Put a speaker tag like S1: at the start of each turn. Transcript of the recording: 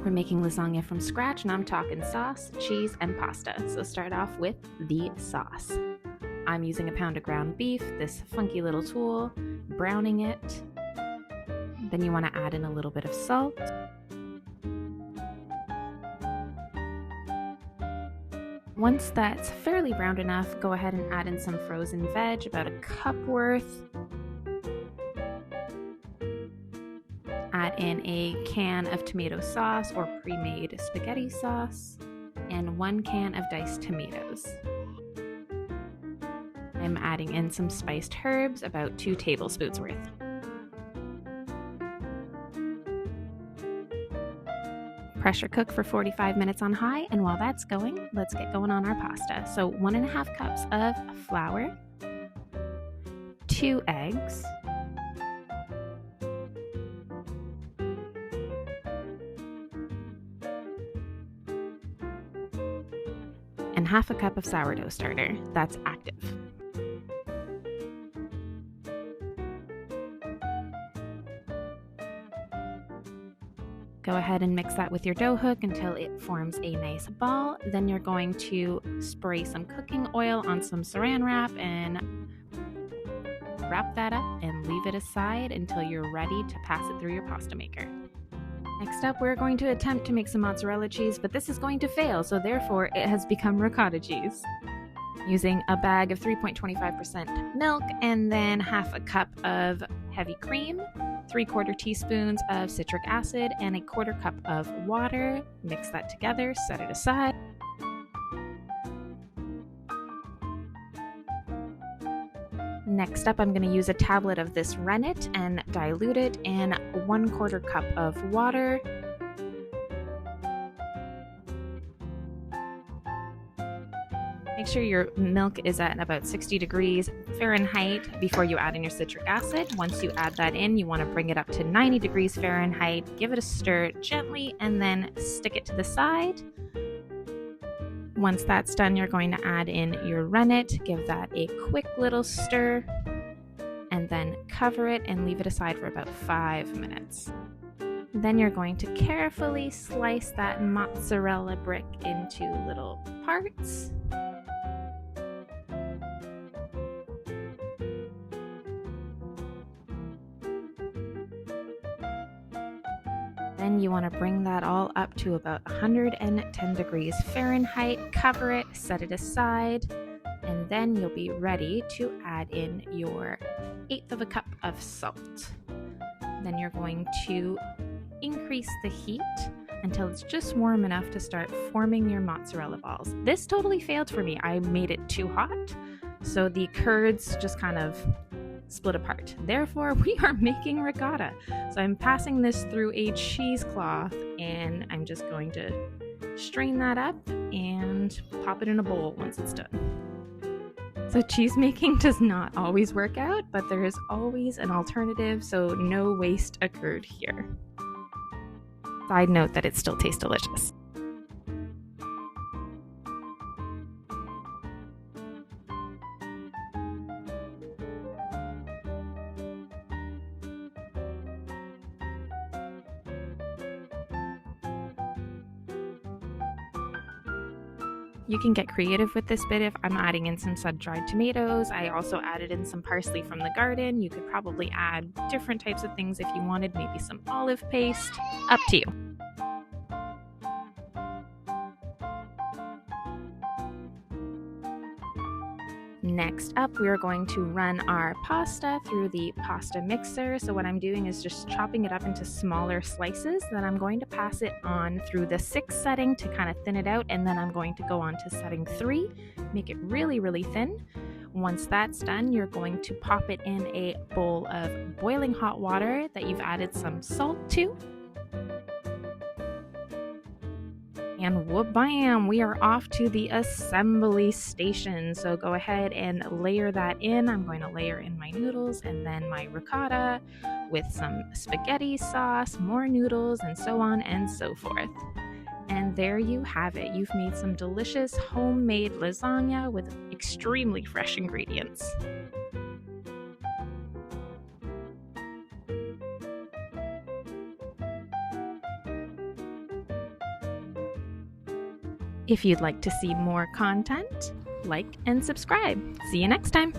S1: We're making lasagna from scratch, and I'm talking sauce, cheese, and pasta. So start off with the sauce. I'm using a pound of ground beef, this funky little tool, browning it. Then you want to add in a little bit of salt. Once that's fairly browned enough, go ahead and add in some frozen veg, about a cup worth. Add in a can of tomato sauce or pre-made spaghetti sauce, and 1 can of diced tomatoes. I'm adding in some spiced herbs, about 2 tablespoons worth. Pressure cook for 45 minutes on high, and while that's going, let's get going on our pasta. So 1.5 cups of flour, 2 eggs, and 1/2 cup of sourdough starter, that's active. Go ahead and mix that with your dough hook until it forms a nice ball. Then you're going to spray some cooking oil on some saran wrap and wrap that up and leave it aside until you're ready to pass it through your pasta maker. Next up, we're going to attempt to make some mozzarella cheese, but this is going to fail, so therefore it has become ricotta cheese. Using a bag of 3.25% milk and then 1/2 cup of heavy cream, 3/4 teaspoons of citric acid, and 1/4 cup of water. Mix that together, set it aside. Next up, I'm going to use a tablet of this rennet and dilute it in 1/4 cup of water. Make sure your milk is at about 60 degrees Fahrenheit before you add in your citric acid. Once you add that in, you want to bring it up to 90 degrees Fahrenheit, give it a stir gently, and then stick it to the side. Once that's done, you're going to add in your rennet, give that a quick little stir, and then cover it and leave it aside for about 5 minutes. Then you're going to carefully slice that mozzarella brick into little parts. Then you want to bring that all up to about 110 degrees Fahrenheit, cover it, set it aside, and then you'll be ready to add in your 1/8 cup of salt. Then you're going to increase the heat until it's just warm enough to start forming your mozzarella balls. This totally failed for me. I made it too hot, so the curds just kind of split apart. Therefore, we are making ricotta. So I'm passing this through a cheesecloth, and I'm just going to strain that up and pop it in a bowl once it's done. So cheese making does not always work out, but there is always an alternative, so no waste occurred here. Side note that it still tastes delicious. You can get creative with this bit. If I'm adding in some sun-dried tomatoes, I also added in some parsley from the garden. You could probably add different types of things if you wanted, maybe some olive paste. Up to you. Next up, we are going to run our pasta through the pasta mixer. So what I'm doing is just chopping it up into smaller slices. Then I'm going to pass it on through the 6 setting to kind of thin it out. And then I'm going to go on to setting 3, make it really, really thin. Once that's done, you're going to pop it in a bowl of boiling hot water that you've added some salt to. And whoop-bam, we are off to the assembly station. So go ahead and layer that in. I'm going to layer in my noodles and then my ricotta with some spaghetti sauce, more noodles, and so on and so forth. And there you have it. You've made some delicious homemade lasagna with extremely fresh ingredients. If you'd like to see more content, like and subscribe. See you next time.